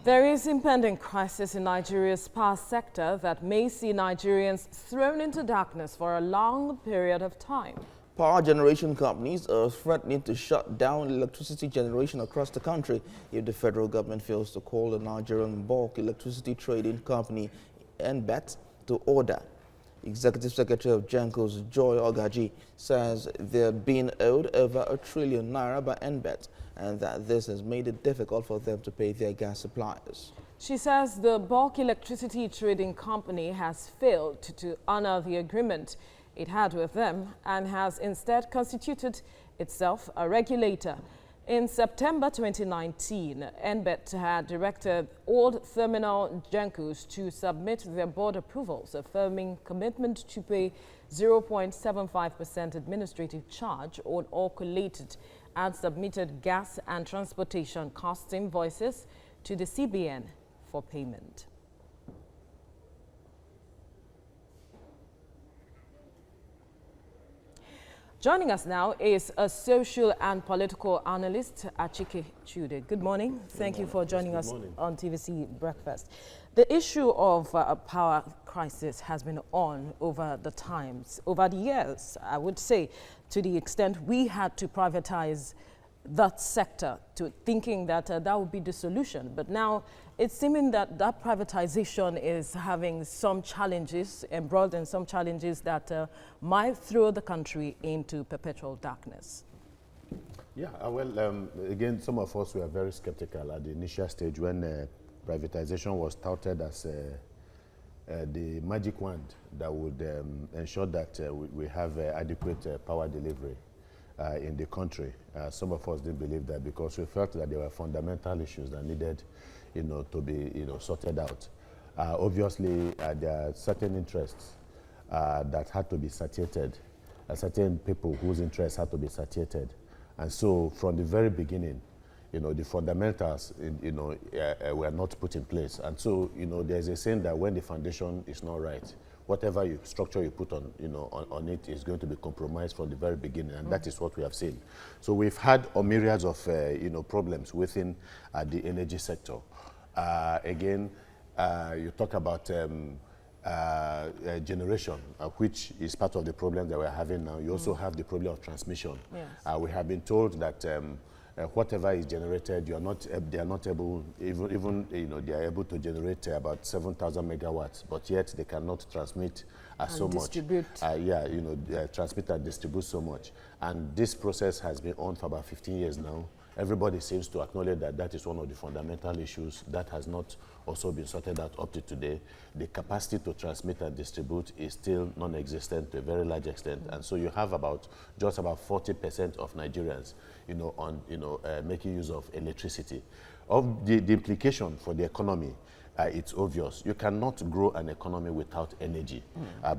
There is impending crisis in Nigeria's power sector that may see Nigerians thrown into darkness for a long period of time. Power generation companies are threatening to shut down electricity generation across the country if the federal government fails to call the Nigerian bulk electricity trading company NBET to order. Executive Secretary of GENCOs, Joy Ogaji, says they're being owed over ₦1 trillion by NBET and that this has made it difficult for them to pay their gas suppliers. She says the bulk electricity trading company has failed to honor the agreement it had with them and has instead constituted itself a regulator. In September 2019, NBET had directed all terminal GENCOs to submit their board approvals, affirming commitment to pay 0.75% administrative charge on all collated and submitted gas and transportation cost invoices to the CBN for payment. Joining us now is a social and political analyst, Achike Chude. Good morning. Thank you for joining us on TVC Breakfast. The issue of a power crisis has been on over the years, I would say, to the extent we had to privatize that sector, to thinking that that would be the solution. But now it's seeming that that privatization is having some challenges, embroiled in some challenges that might throw the country into perpetual darkness. Yeah, well, again, some of us were very skeptical at the initial stage when privatization was touted as the magic wand that would ensure that we have adequate power delivery in the country. Some of us didn't believe that because we felt that there were fundamental issues that needed, to be, sorted out. Obviously, there are certain interests that had to be satiated, certain people whose interests had to be satiated. And so, from the very beginning, the fundamentals, were not put in place. And so, there's a saying that when the foundation is not right, whatever structure you put on, on it is going to be compromised from the very beginning, and that is what we have seen. So we've had myriads of, problems within the energy sector. Again, you talk about generation, which is part of the problem that we're having now. You also have the problem of transmission. Yes. We have been told that whatever is generated, they are not able, even they are able to generate about 7,000 megawatts, but yet they cannot transmit so much. Transmit and distribute so much. And this process has been on for about 15 years now. Everybody seems to acknowledge that that is one of the fundamental issues that has not also been sorted out up to today. The capacity to transmit and distribute is still non-existent to a very large extent. And so you have just about 40% of Nigerians, making use of electricity. Of the implication for the economy, it's obvious. You cannot grow an economy without energy,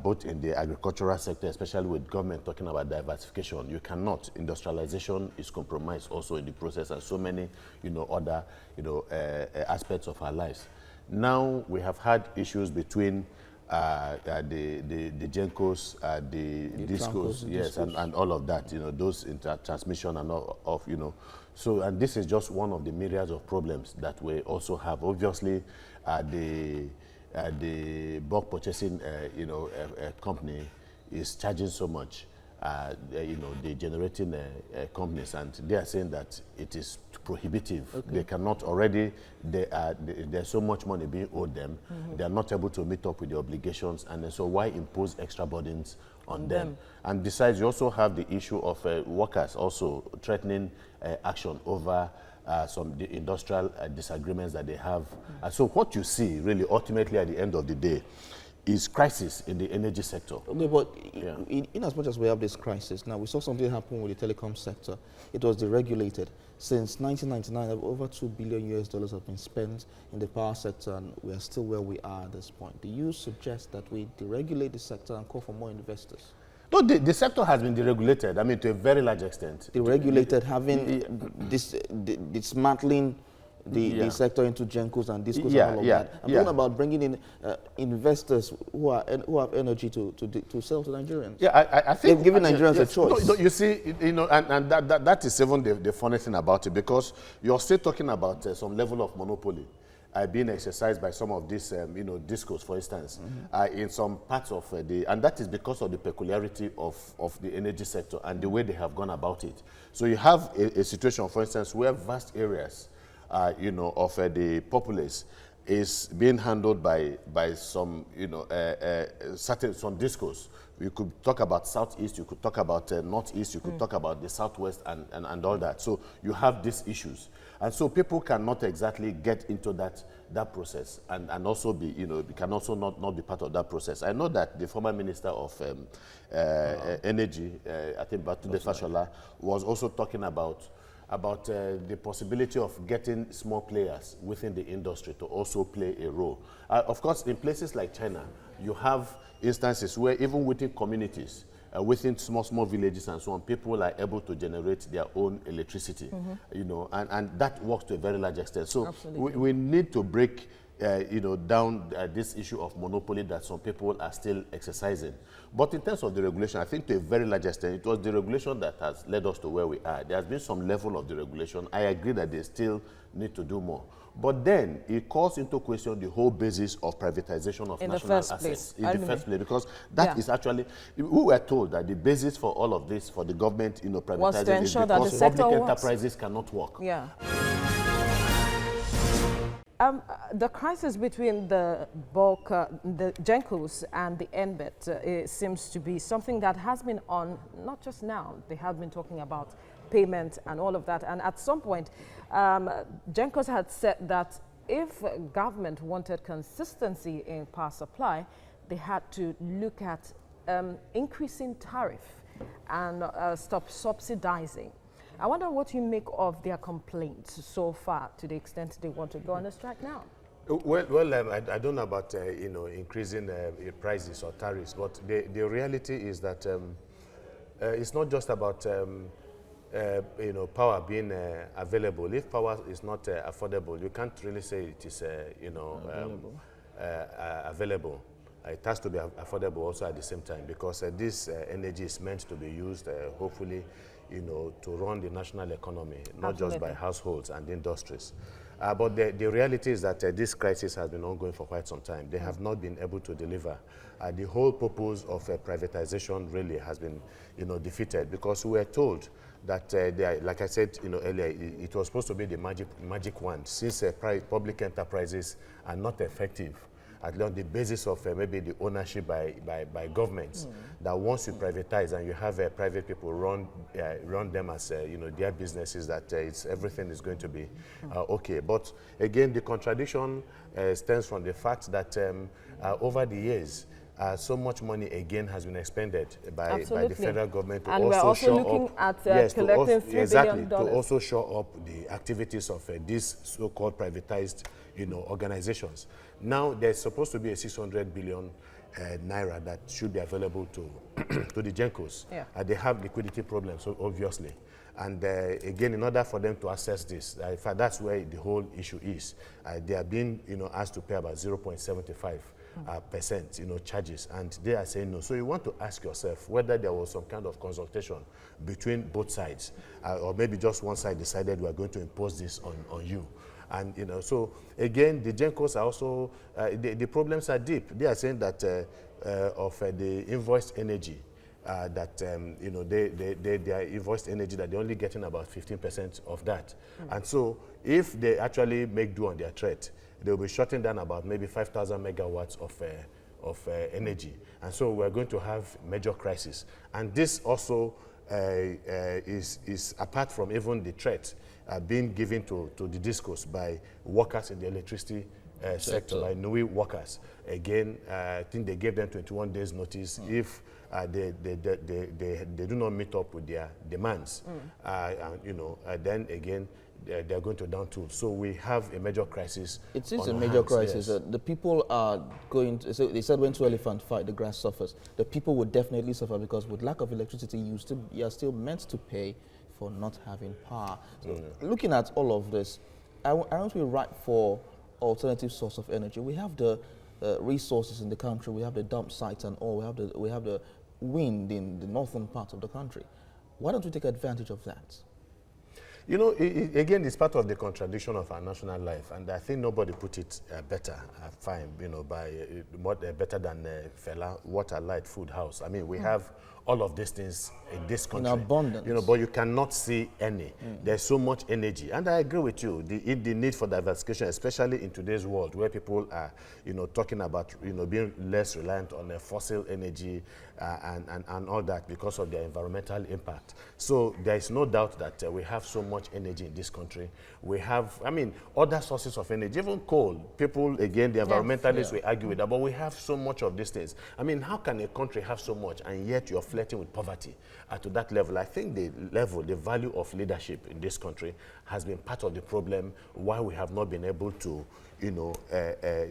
both in the agricultural sector, especially with government talking about diversification. You cannot. Industrialization is compromised also in the process, and so many, other, aspects of our lives. Now we have had issues between the GENCOs, the DISCOs, yes, and all of that, those transmission and all of, So, and this is just one of the myriads of problems that we also have. Obviously, the bulk purchasing, company is charging so much, the generating companies, and they are saying that it is prohibitive. Okay. They cannot already, there's so much money being owed them, they are not able to meet up with the obligations, and so why impose extra burdens on them? And besides, you also have the issue of workers also threatening action over some industrial disagreements that they have. So what you see really ultimately at the end of the day is crisis in the energy sector. Okay, but in as much as we have this crisis, now we saw something happen with the telecom sector. It was deregulated. Since 1999, over $2 billion have been spent in the power sector, and we are still where we are at this point. Do you suggest that we deregulate the sector and call for more investors? No, the sector has been deregulated, to a very large extent. Deregulated, having dismantling the sector into GENCOs and DISCOs and all of that. I'm talking about bringing in investors who have energy to sell to Nigerians. Yeah, I think giving Nigerians a choice. No, you see, and that is even the funny thing about it, because you're still talking about some level of monopoly. being exercised by some of these, DISCOs, for instance, in some parts of and that is because of the peculiarity of the energy sector and the way they have gone about it. So you have a situation, for instance, where vast areas, of the populace is being handled by some, some DISCOs. You could talk about Southeast, you could talk about Northeast, you could talk about the Southwest and all that. So you have these issues. And so people cannot exactly get into that process and also be, can also not be part of that process. I know that the former Minister of Energy, I think Batunde Fashola, was also talking about the possibility of getting small players within the industry to also play a role. Of course, in places like China, you have instances where even within communities, within small villages and so on, people are able to generate their own electricity, and that works to a very large extent. So we need to break down this issue of monopoly that some people are still exercising. But in terms of the regulation, I think to a very large extent, it was the regulation that has led us to where we are. There has been some level of the regulation. I agree that they still need to do more. But then it calls into question the whole basis of privatization of national assets in the first place, because that is actually, we were told that the basis for all of this, for the government, privatizing, is because public enterprises cannot work. Yeah. The crisis between the bulk, the GENCOs and the NBET seems to be something that has been on, not just now, they have been talking about payment and all of that. And at some point, GENCOs had said that if government wanted consistency in power supply, they had to look at increasing tariff and stop subsidizing. I wonder what you make of their complaints so far, to the extent they want to go on a strike now. Well, I don't know about increasing prices or tariffs, but the reality is that it's not just about power being available. If power is not affordable, you can't really say it is available. It has to be affordable also at the same time, because this energy is meant to be used, hopefully, to run the national economy, not just by households and industries. But the reality is that this crisis has been ongoing for quite some time. They have not been able to deliver. The whole purpose of privatization really has been, defeated, because we were told that, like I said, earlier, it was supposed to be the magic wand. Since public enterprises are not effective, at least on the basis of maybe the ownership by governments, that once you privatize and you have private people run them as their businesses, that everything is going to be okay. But again, the contradiction stems from the fact that over the years, so much money again has been expended by the federal government to and also we're also show looking up, at collecting $3 billion. to also show up the activities of these so-called privatized organizations. Now there's supposed to be a 600 billion naira that should be available to to the GENCOs. Yeah. They have liquidity problems, so obviously. And again, in order for them to access this, in fact, that's where the whole issue is. They are being asked to pay about 0.75% charges, and they are saying no. So you want to ask yourself whether there was some kind of consultation between both sides, or maybe just one side decided we are going to impose this on you. And so again, the GENCOs are also the problems are deep. They are saying that of the invoiced energy, that they are invoiced energy, that they're only getting about 15% of that. And so if they actually make do on their threat, they'll be shutting down about maybe 5,000 megawatts of energy. And so we're going to have major crisis. And this also is apart from even the threat being given to the DISCOs by workers in the electricity sector, by NUEE workers. Again, I think they gave them 21 days notice. If they do not meet up with their demands, then again, they're going to down tools. So we have a major crisis. It is a major crisis. Yes. The people are going to, so they said when two elephants fight, the grass suffers. The people would definitely suffer, because with lack of electricity, you are still meant to pay for not having power. So looking at all of this, aren't we right for alternative source of energy? We have the resources in the country, we have the dump sites and all, we have the wind in the northern part of the country. Why don't we take advantage of that? You know, again, it's part of the contradiction of our national life, and I think nobody put it better, fine, you know, by better than Fela, water, light, food, house. I mean, we have all of these things in this country. In abundance. You know, but you cannot see any. There's so much energy. And I agree with you, the need for diversification, especially in today's world where people are, you know, talking about, you know, being less reliant on fossil energy and all that because of their environmental impact. So there is no doubt that we have so much energy in this country. We have, I mean, other sources of energy, even coal. People, again, the environmentalists will argue with that, but we have so much of these things. I mean, how can a country have so much and yet you're flirting with poverty to that level? I think the value of leadership in this country has been part of the problem why we have not been able to, you know,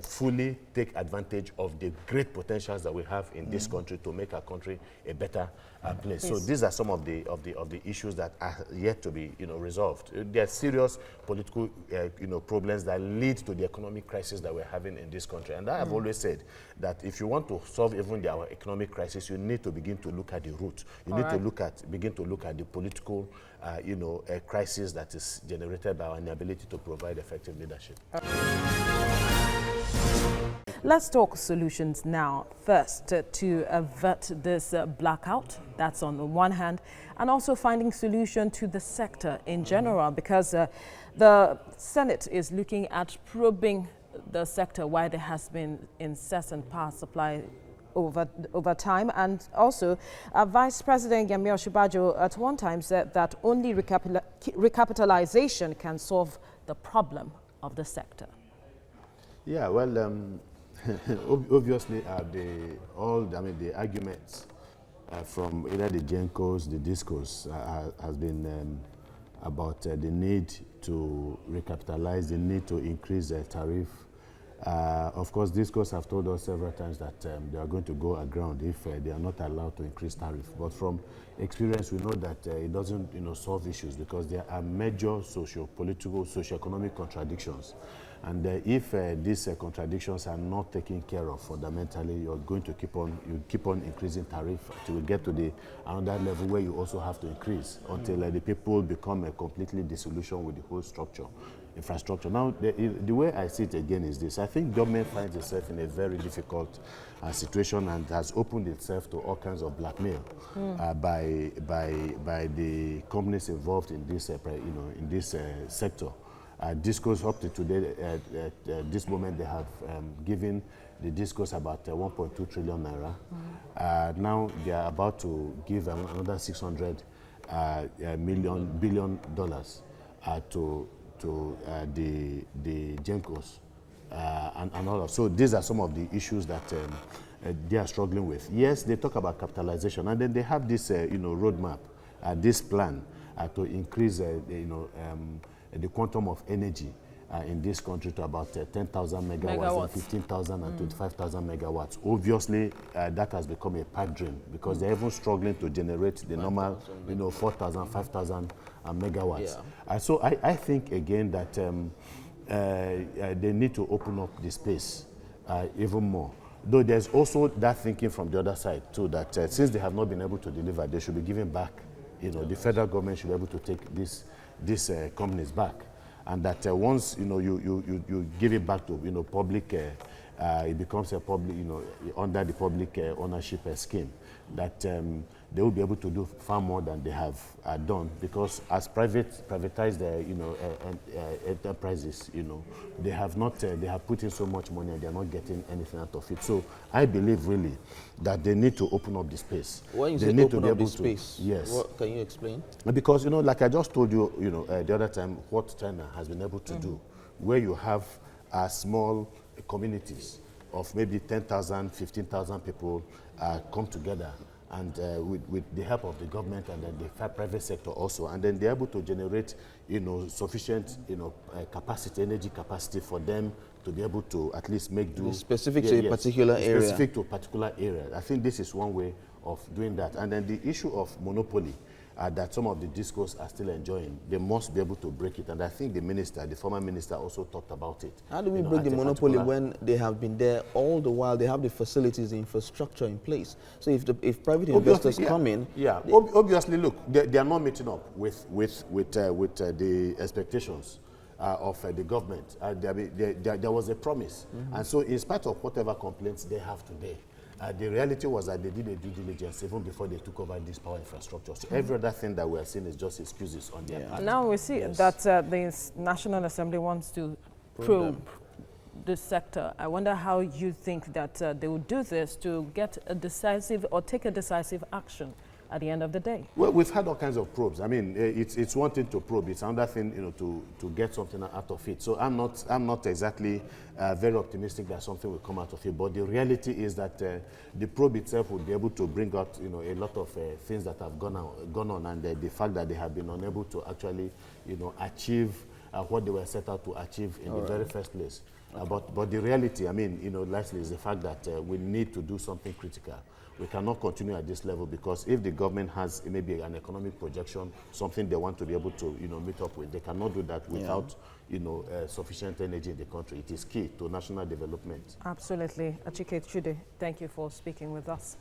fully take advantage of the great potentials that we have in this country to make our country a better place. So these are some of the issues that are yet to be, you know, resolved. There are serious political, you know, problems that lead to the economic crisis that we're having in this country. And I have always said that if you want to solve even our economic crisis, you need to begin to look at the root. You need to begin to look at the political, you know, crisis that is generated by our inability to provide effective leadership. Let's talk solutions now. First, to avert this blackout, that's on the one hand, and also finding solution to the sector in general, because the Senate is looking at probing the sector why there has been incessant power supply over time. And also, Vice President Yemi Osinbajo at one time said that only recapitalization can solve the problem of the sector. Yeah, well, obviously, the arguments from either the GENCOs, the DISCOs, has been about the need to recapitalize, the need to increase the tariff. Of course, DISCOs have told us several times that they are going to go aground if they are not allowed to increase tariff. But from experience, we know that it doesn't, you know, solve issues because there are major socio-political, socio-economic contradictions. And if these contradictions are not taken care of fundamentally, you're going to keep on increasing tariff till we get to another level where you also have to increase until the people become completely disillusioned with the whole infrastructure. Now, the way I see it again is this. I think government finds itself in a very difficult situation and has opened itself to all kinds of blackmail by the companies involved in this, in this sector. DISCOs up to today, this moment, they have given the DISCOs about 1.2 trillion naira. Now they are about to give another $600 billion to the GENCOs and all of. So these are some of the issues that they are struggling with. Yes, they talk about capitalization, and then they have this roadmap, this plan to increase the quantum of energy in this country to about 10,000 megawatts, and 15,000 and 25,000 megawatts. Obviously, that has become a pipe dream because they're even struggling to generate the normal, 4,000, 5,000 megawatts. Yeah. So I think, again, that they need to open up the space even more. Though there's also that thinking from the other side, too, that since they have not been able to deliver, they should be giving back. The federal government should be able to take these companies back. And that once you give it back to public, it becomes a public under the public ownership scheme. That they will be able to do far more than they have done, because as privatized enterprises, they have not they have put in so much money and they are not getting anything out of it. So I believe really that they need to open up the space. When you they say need open to be up able the space, to, yes. What, can you explain? Because like I just told you, the other time, what China has been able to do, where you have small communities of maybe 10,000, 15,000 people come together, and with the help of the government and then the private sector also, and then they're able to generate, sufficient, capacity, energy capacity for them to be able to at least make do. Specific to a particular area. Specific to a particular area. I think this is one way of doing that. And then the issue of monopoly. that some of the GENCOs are still enjoying. They must be able to break it. And I think the former minister also talked about it. How do we break the monopoly when they have been there all the while? They have the facilities, the infrastructure in place. So if private investors come in... Yeah, obviously, look, they are not meeting up with the expectations of the government. There was a promise. And so in spite of whatever complaints they have today, the reality was that they did a due diligence even before they took over this power infrastructure. So every other thing that we are seeing is just excuses on their part. Now we see that the National Assembly wants to probe this sector. I wonder how you think that they will do this to get a decisive or take a decisive action at the end of the day. Well, we've had all kinds of probes. I mean, it's one thing to probe. It's another thing, to get something out of it. So I'm not exactly very optimistic that something will come out of it. But the reality is that the probe itself will be able to bring out, a lot of things that have gone on, and the fact that they have been unable to actually, achieve what they were set out to achieve in the very first place. But the reality, I mean, lastly, is the fact that we need to do something critical. We cannot continue at this level, because if the government has maybe an economic projection, something they want to be able to meet up with, they cannot do that without sufficient energy in the country. It is key to national development. Absolutely. Achike Chude, thank you for speaking with us.